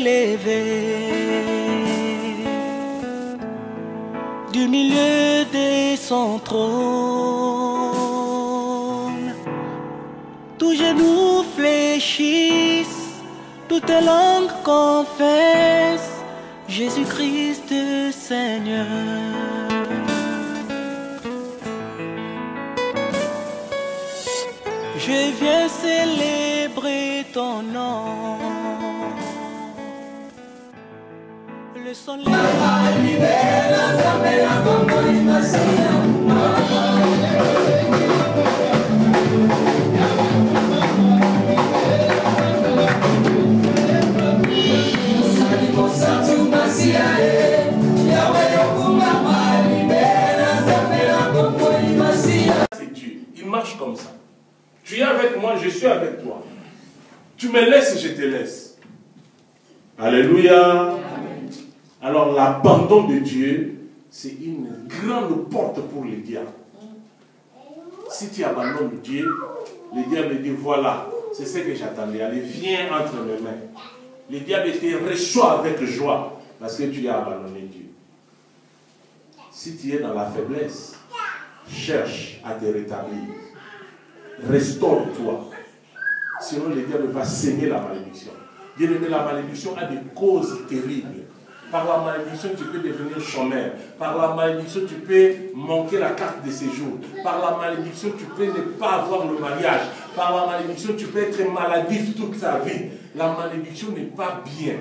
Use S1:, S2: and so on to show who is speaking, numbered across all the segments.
S1: élevé du milieu de son trône. Tous genoux fléchissent, toutes langues confessent Jésus-Christ Seigneur. Je viens célébrer ton nom. Le soleil.
S2: C'est Dieu, il marche comme ça. Tu es avec moi, je suis avec toi. Tu me laisses, je te laisse. Alléluia. Alors l'abandon de Dieu, c'est une grande porte pour le diable. Si tu abandonnes Dieu, le diable dit voilà, c'est ce que j'attendais. Allez, viens entre mes mains. Le diable te reçoit avec joie parce que tu as abandonné Dieu. Si tu es dans la faiblesse, cherche à te rétablir. Restaure-toi. Sinon le diable va semer la malédiction. Bien-aimé, la malédiction a des causes terribles. Par la malédiction, tu peux devenir chômeur. Par la malédiction, tu peux manquer la carte de séjour. Par la malédiction, tu peux ne pas avoir le mariage. Par la malédiction, tu peux être maladif toute ta vie. La malédiction n'est pas bien.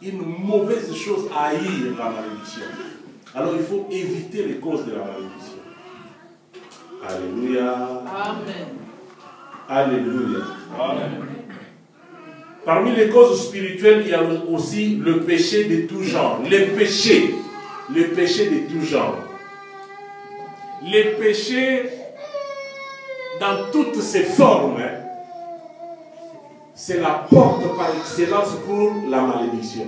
S2: Une mauvaise chose à haïr, la malédiction. Alors, il faut éviter les causes de la malédiction. Alléluia. Amen. Alléluia. Amen. Parmi les causes spirituelles, il y a aussi le péché de tout genre. Les péchés de tout genre. Les péchés dans toutes ses formes, c'est la porte par excellence pour la malédiction.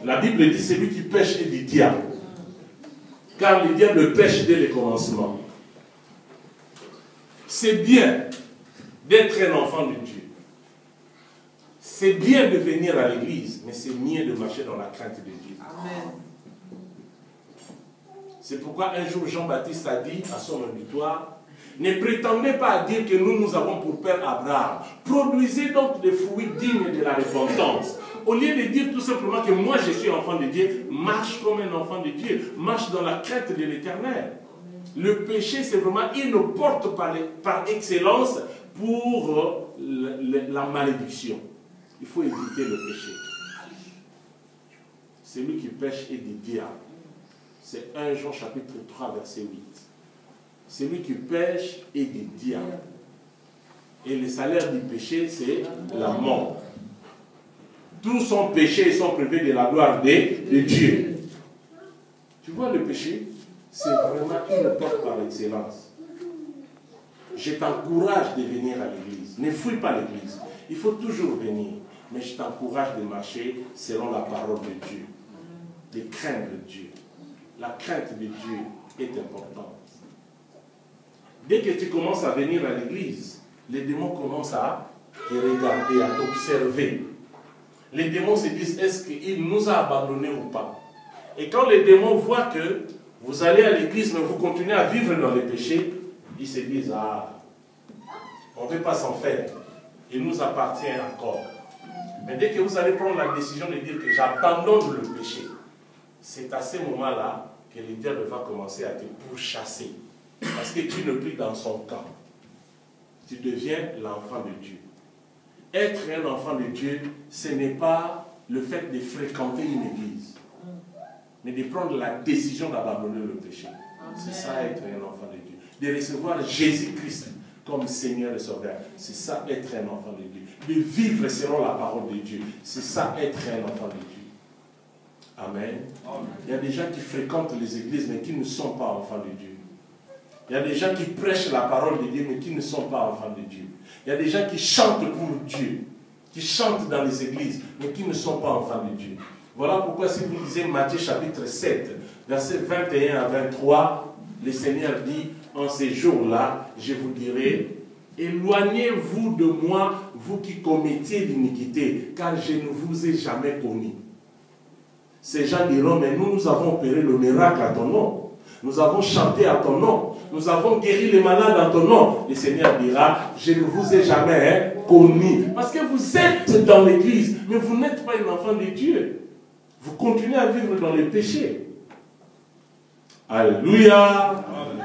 S2: La Bible dit celui qui pêche est du diable. Car le diable pêche dès le commencement. C'est bien d'être un enfant de Dieu. C'est bien de venir à l'église, mais c'est mieux de marcher dans la crainte de Dieu. Amen. C'est pourquoi un jour Jean-Baptiste a dit à son auditoire, ne prétendez pas à dire que nous avons pour père Abraham. Produisez donc des fruits dignes de la repentance. Au lieu de dire tout simplement que moi je suis enfant de Dieu, marche comme un enfant de Dieu, marche dans la crainte de l'Éternel. Le péché, c'est vraiment une porte par excellence pour la malédiction. Il faut éviter le péché. Celui qui pêche est du diable. C'est 1 Jean chapitre 3 verset 8. Celui qui pêche est du diable. Et le salaire du péché, c'est la mort. Tous sont péchés et sont privés de la gloire de Dieu. Tu vois, le péché, c'est vraiment une porte par excellence. Je t'encourage de venir à l'église. Ne fuis pas l'église. Il faut toujours venir. Mais je t'encourage de marcher selon la parole de Dieu. De craindre Dieu. La crainte de Dieu est importante. Dès que tu commences à venir à l'église, les démons commencent à te regarder, à t'observer. Les démons se disent, est-ce qu'il nous a abandonnés ou pas? Et quand les démons voient que vous allez à l'église, mais vous continuez à vivre dans les péchés, ils se disent, ah, on ne peut pas s'en faire. Il nous appartient encore. Mais dès que vous allez prendre la décision de dire que j'abandonne le péché, c'est à ce moment-là que le diable va commencer à te pourchasser. Parce que tu n'es plus dans son camp. Tu deviens l'enfant de Dieu. Être un enfant de Dieu, ce n'est pas le fait de fréquenter une église, mais de prendre la décision d'abandonner le péché. C'est ça être un enfant de Dieu. De recevoir Jésus-Christ comme Seigneur et Sauveur. C'est ça être un enfant de Dieu. De vivre selon la parole de Dieu. C'est ça être un enfant de Dieu. Amen. Il y a des gens qui fréquentent les églises mais qui ne sont pas enfants de Dieu. Il y a des gens qui prêchent la parole de Dieu mais qui ne sont pas enfants de Dieu. Il y a des gens qui chantent pour Dieu, qui chantent dans les églises mais qui ne sont pas enfants de Dieu. Voilà pourquoi si vous lisez Matthieu chapitre 7, versets 21 à 23, le Seigneur dit, en ces jours-là, je vous dirai, éloignez-vous de moi, vous qui commettiez l'iniquité, car je ne vous ai jamais connu. Ces gens diront, mais nous avons opéré le miracle à ton nom. Nous avons chanté à ton nom. Nous avons guéri les malades à ton nom. Le Seigneur dira, je ne vous ai jamais connu. Parce que vous êtes dans l'église, mais vous n'êtes pas un enfant de Dieu. Vous continuez à vivre dans les péchés. Alléluia. Amen.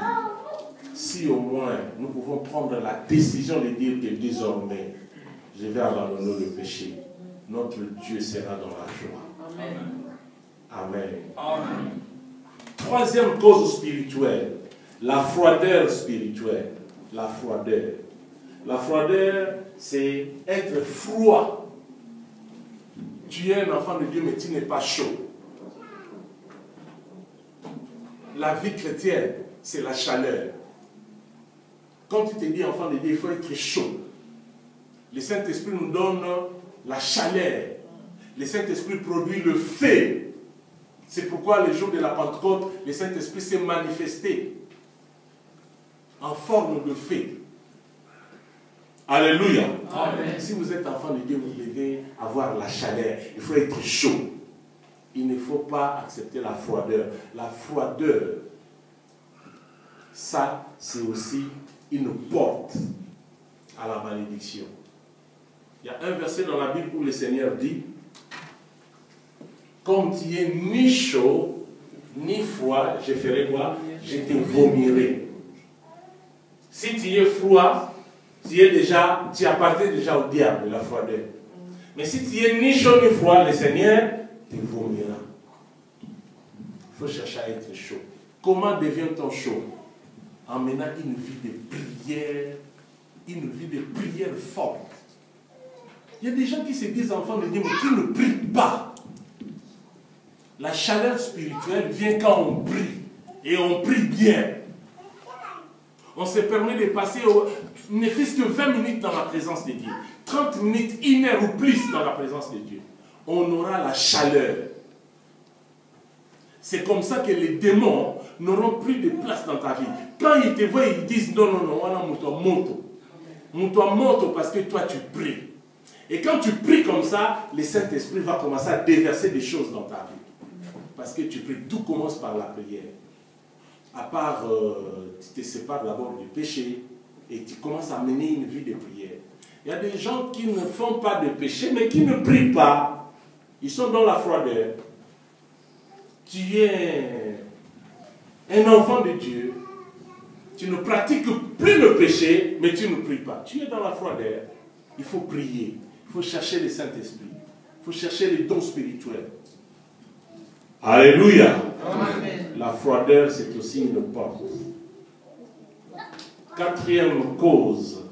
S2: Si au moins nous pouvons prendre la décision de dire que désormais, je vais abandonner le péché, notre Dieu sera dans la joie. Amen. Amen. Amen. Troisième cause spirituelle, la froideur spirituelle. La froideur. La froideur, c'est être froid. Tu es un enfant de Dieu, mais tu n'es pas chaud. La vie chrétienne, c'est la chaleur. Quand tu te dis enfant de Dieu, il faut être chaud. Le Saint-Esprit nous donne la chaleur. Le Saint-Esprit produit le feu. C'est pourquoi le jour de la Pentecôte, le Saint-Esprit s'est manifesté en forme de feu. Alléluia. Amen. Si vous êtes enfant de Dieu, vous devez avoir la chaleur. Il faut être chaud. Il ne faut pas accepter la froideur. La froideur, ça, c'est aussi une porte à la malédiction. Il y a un verset dans la Bible où le Seigneur dit, comme tu es ni chaud, ni froid, je ferai quoi? Je te vomirai. Si tu es froid, tu appartiens déjà au diable, la froideur. Mais si tu es ni chaud ni froid, le Seigneur te vomira. Il faut chercher à être chaud. Comment devient-on chaud? En menant une vie de prière forte. Il y a des gens qui se disent enfants de Dieu, mais qui ne prient pas. La chaleur spirituelle vient quand on prie. Et on prie bien. On se permet de passer ne fût-ce que 20 minutes dans la présence de Dieu. 30 minutes, 1 heure ou plus dans la présence de Dieu. On aura la chaleur. C'est comme ça que les démons n'auront plus de place dans ta vie. Quand ils te voient, ils disent non, non, non, on a moto parce que toi tu pries. Et quand tu pries comme ça, le Saint-Esprit va commencer à déverser des choses dans ta vie. Parce que tu pries, tout commence par la prière. À part, tu te sépares d'abord du péché et tu commences à mener une vie de prière. Il y a des gens qui ne font pas de péché, mais qui ne prient pas. Ils sont dans la froideur. Tu es un enfant de Dieu. Tu ne pratiques plus le péché, mais tu ne pries pas. Tu es dans la froideur. Il faut prier. Il faut chercher le Saint-Esprit. Il faut chercher les dons spirituels. Alléluia. Amen. La froideur, c'est aussi une porte. Quatrième cause,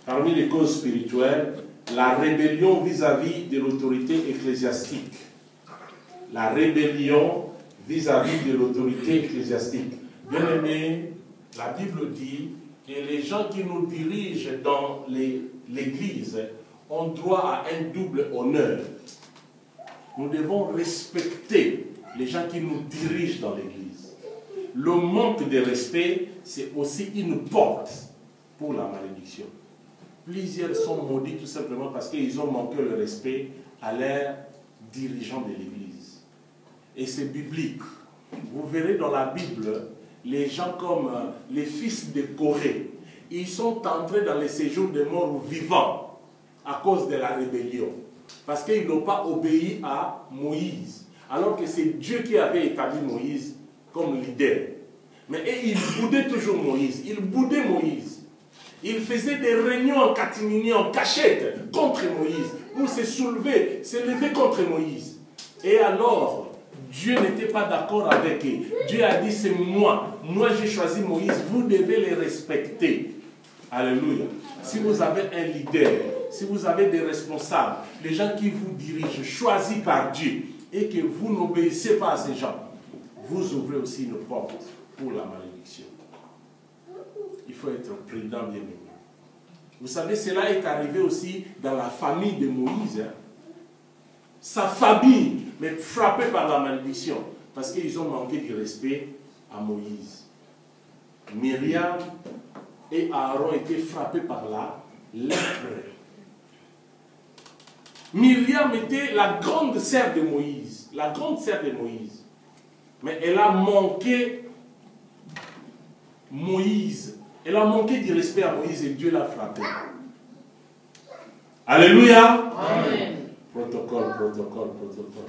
S2: parmi les causes spirituelles, la rébellion vis-à-vis de l'autorité ecclésiastique. La rébellion vis-à-vis de l'autorité ecclésiastique. Bien aimé, la Bible dit que les gens qui nous dirigent dans l'Église ont droit à un double honneur. Nous devons respecter les gens qui nous dirigent dans l'Église. Le manque de respect, c'est aussi une porte pour la malédiction. Plusieurs sont maudits tout simplement parce qu'ils ont manqué le respect à leurs dirigeants de l'Église. Et c'est biblique. Vous verrez dans la Bible, les gens comme les fils de Corée, ils sont entrés dans les séjours des morts vivants à cause de la rébellion. Parce qu'ils n'ont pas obéi à Moïse. Alors que c'est Dieu qui avait établi Moïse comme leader. Mais ils boudaient toujours Moïse. Ils boudaient Moïse. Ils faisaient des réunions en catimini, en cachette, contre Moïse. Pour se soulever, se lever contre Moïse. Et alors, Dieu n'était pas d'accord avec eux. Dieu a dit, c'est moi. Moi, j'ai choisi Moïse. Vous devez les respecter. Alléluia. Si vous avez un leader, si vous avez des responsables, les gens qui vous dirigent, choisis par Dieu, et que vous n'obéissez pas à ces gens, vous ouvrez aussi une porte pour la malédiction. Il faut être prudent, bien aimé. Vous savez, cela est arrivé aussi dans la famille de Moïse. Hein. Sa famille, mais frappée par la malédiction, parce qu'ils ont manqué du respect à Moïse. Myriam et Aaron étaient frappés par la lèpre. Myriam était la grande sœur de Moïse. La grande sœur de Moïse. Mais elle a manqué Moïse. Elle a manqué du respect à Moïse et Dieu l'a frappé. Alléluia. Amen. Protocole, protocole, protocole.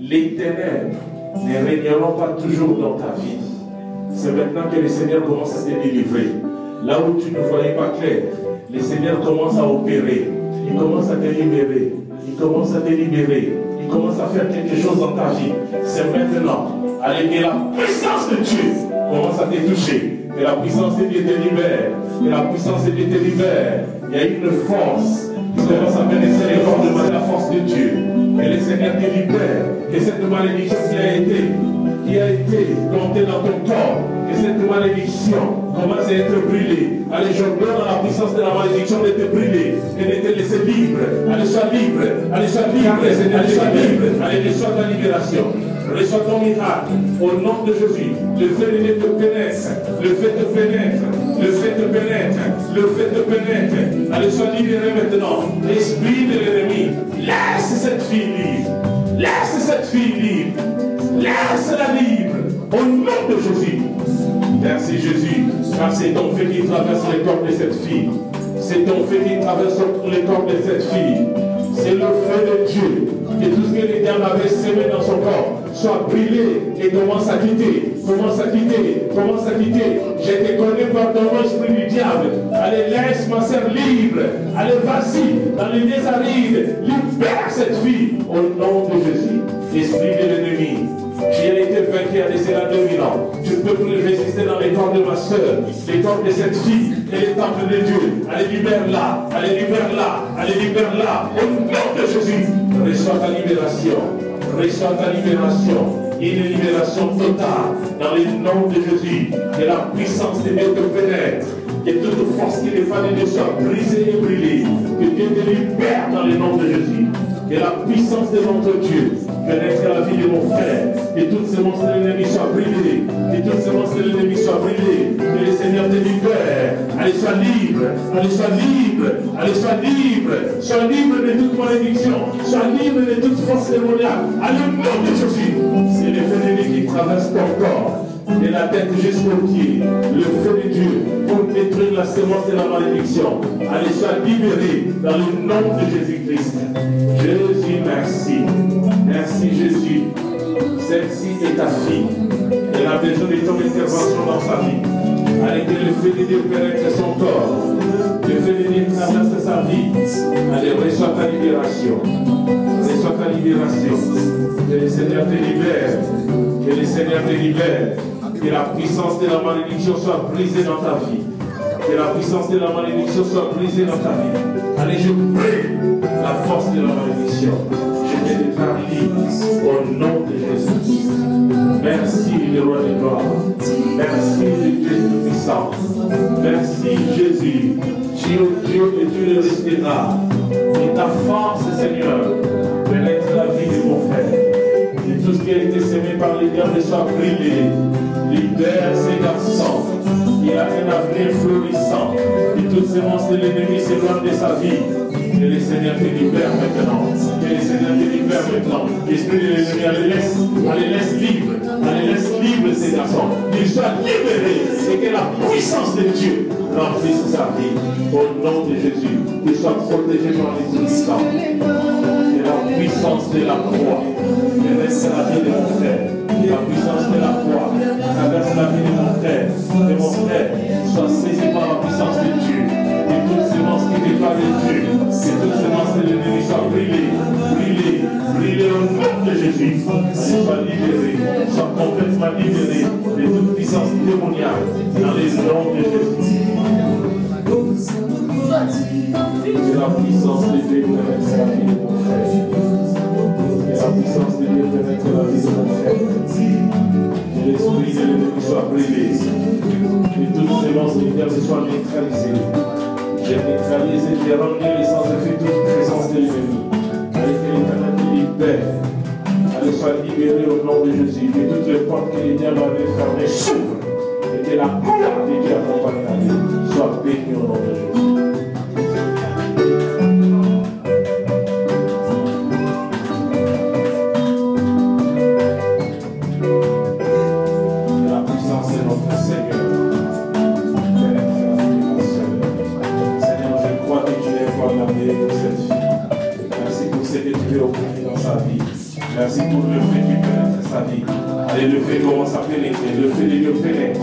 S3: Les ténèbres ne régneront pas toujours dans ta vie. C'est maintenant que le Seigneur commence à te délivrer. Là où tu ne voyais pas clair, le Seigneur commence à opérer. Il commence à te libérer. Il commence à te libérer. Il commence à faire quelque chose dans ta vie. C'est maintenant. Allez, que la puissance de Dieu commence à te toucher. Que la puissance de Dieu te libère. Que la puissance de Dieu te libère. Il y a une force qui commence à pénétrer les forces de la force de Dieu. Que le Seigneur te libère. Que cette malédiction qui a été comptée dans ton corps, que cette malédiction commence à être brûlée. Allez, je donne la puissance de la malédiction d'être brûlée et de te laisser libre. Allez, sois libre. Allez, sois libre. Allez, sois libre. Allez, reçois ta libération. Reçois ton miracle. Au nom de Jésus. Le fait de te pénètre. Le fait te pénètre. Le fait te pénètre. Le fait te pénètre. Allez, sois libéré maintenant. L'esprit de l'ennemi. Laisse cette fille libre. Laisse cette fille libre. Laisse-la libre. Au nom de Jésus. Merci Jésus. Car c'est ton feu qui traverse le corps de cette fille. C'est ton feu qui traverse le corps de cette fille. C'est le feu de Dieu. Que tout ce que le diable avait semé dans son corps soit brûlé et commence à quitter. Commence à quitter. Commence à quitter. Je te connais par ton nom, esprit du diable. Allez, laisse ma sœur libre. Allez, vas-y, dans les désarides. Libère cette fille. Au nom de Jésus. Esprit de l'ennemi. Qui a été vaincu à cela 2000 ans. Tu ne peux plus résister dans les corps de ma soeur, les corps de cette fille et les temples de Dieu. Allez, libère-la, allez, libère-la, allez, libère-la. Au nom de Jésus, reçois ta libération, reçois ta libération. Une libération totale dans le nom de Jésus. Que la puissance de Dieu te pénètre. Que toute force qui n'est pas de Dieu soit brisée et brûlée. Que Dieu libère dans le nom de Jésus. Que la puissance de notre Dieu pénètre la vie de mon frère. Que toutes ces monstres de l'ennemi soient brûlées. Que toutes ces monstres de l'ennemi soient brûlées. Que le Seigneur te libère. Allez, sois libre. Allez, sois libre. Allez, sois libre. Sois libre de toute malédiction. Sois libre de toute force démoniaque. À le nom de Jésus. C'est le feu de Dieu qui traverse ton corps. De la tête jusqu'au pied, le feu de Dieu pour détruire la semence de la malédiction. Allez, sois libéré dans le nom de Jésus-Christ. Jésus, merci. Merci Jésus. Celle-ci est ta fille. Elle a besoin de ton intervention dans sa vie. Allez, que le feu de Dieu pénètre son corps. Le feu de Dieu traverse sa vie. Allez, reçois ta libération. Reçois ta libération. Que le Seigneur te libère. Que le Seigneur te libère. Que la puissance de la malédiction soit brisée dans ta vie. Que la puissance de la malédiction soit brisée dans ta vie. Allez, je prie la force de la malédiction. Je te déclare libre au nom de Jésus. Merci le roi des gloires. Merci le Dieu tout-puissant. Merci Jésus. Tu es Dieu et tu le resteras. Et ta force, Seigneur, pénètre la vie de mon frère. Et tout ce qui a été semé par les diables soit brûlé. Libère ces garçons. Il a un avenir florissant. Et toutes ces monstres de l'ennemi s'éloignent de sa vie. Que le Seigneur te libère maintenant. Que le Seigneur te libère maintenant. L'esprit de l'ennemi, allez, laisse libre. Allez, laisse libre ces garçons. Qu'ils soient libérés. Et que la puissance de Dieu remplisse sa vie. Au nom de Jésus. Qu'ils soient protégés par les puissants. Que la puissance de la croix traverse la vie de mon frère. La puissance de la croix traverse la vie de mon frère. Que mon frère soit saisi par la puissance de Dieu. Que toutes ces monstres qui départent de Dieu, que toutes ces monstres de l'ennemi soient brûlées, brûlées, brûlées au nom de Jésus. Allez, sois libéré, sois complètement libéré de toute puissance démoniaque dans les noms de Jésus. Que la puissance de Dieu pénètre la vie de mon frère. Que la puissance de Dieu pénètre la vie de mon frère. Que l'esprit de l'ennemi soit brûlé. Que toutes ces monstres du diable soient neutralisées. Je neutralise et je rends les sans effet toute présence de l'ennemi. Allez, que l'Éternel te libère. Allez, sois libéré au nom de Jésus. Que toutes les portes que les diables avaient fermées s'ouvrent. Et que la gloire de Dieu accompagne ta vie. Sois béni au nom de Jésus. Merci pour le feu qui pénètre sa vie. Allez, le feu commence à pénétrer. Le feu de Dieu pénètre.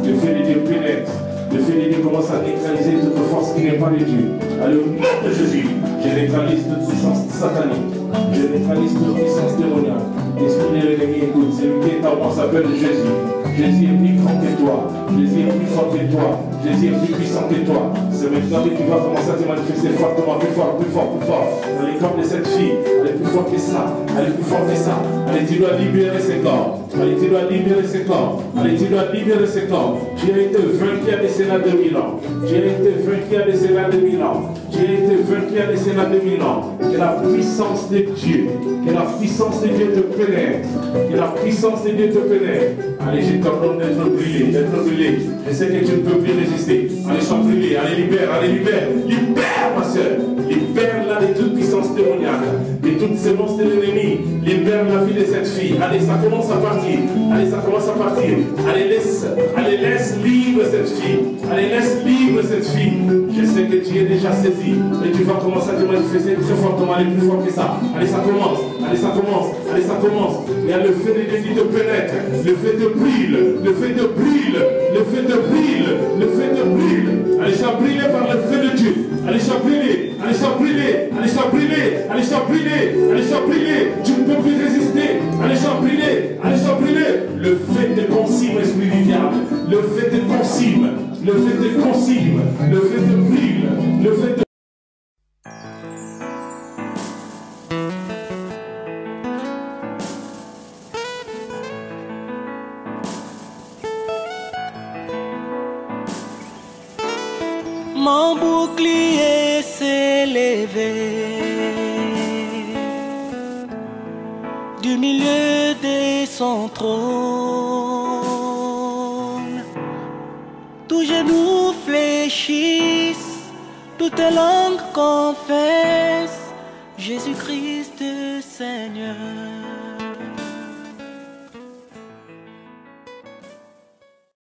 S3: Le feu de Dieu pénètre. Le feu de Dieu commence à neutraliser toute force qui n'est pas de Dieu. Allez, au nom de Jésus, je neutralise toute puissance satanique. Je neutralise toute puissance démoniaque. L'esprit de l'ennemi, écoute, celui qui est en moi s'appelle Jésus. Jésus est plus grand que toi. Jésus est plus fort que toi. Jésus est plus puissant que toi. C'est maintenant que tu vas commencer à te manifester fortement, plus fort, plus fort, plus fort. Dans les corps de cette fille, elle est plus forte que ça. Elle est plus forte que ça. Allez, tu dois libérer ses corps. Allez, tu dois libérer ses corps. Allez, tu dois libérer ses corps. Tu as été vaincu à des Sénats de 1000 ans. Tu as été vaincu à des Sénats de 1000 ans. Tu as été vaincu à des Sénats de 1000 ans. Que la puissance de Dieu, que la puissance de Dieu te pénètre. Que la puissance de Dieu te pénètre. Allez, je t'ordonne d'être brûlé, d'être brûlé. Je sais que tu ne peux plus résister. Allez, sois brûlé, allez, libère, allez, libère. Libère, ma soeur. Libère-la de toute puissance démoniaque, de toutes ces monstres de l'ennemi. Libère la vie de cette fille. Allez, ça commence à partir. Allez, ça commence à partir. Allez, laisse libre cette fille. Allez, laisse libre cette fille. Je sais que tu es déjà saisi. Et tu vas commencer à te manifester très fortement. Allez, plus fort que ça. Allez, ça commence. Allez, ça commence. Allez, ça commence. Il y a le feu de Dieu qui te pénètre. Le feu te brûle. Le feu te brûle. Le feu te brûle. Le feu te brûle. Allez, sois brûlé par le feu de Dieu. Allez, sois brûlé. Allez, sois brûlé. Allez, sois brûlé. Allez, sois brûlé. Allez, sois brûlé. Tu ne peux plus résister. Allez, sois brûlé. Allez, sois brûlé. Le feu te consume, esprit du diable. Le feu te consume. Le feu te consume. Le feu te brûle. Le feu te...
S1: Mon bouclier, c'est s'élever du milieu de son trône. Tous genoux fléchissent, toutes langues confessent Jésus-Christ Seigneur.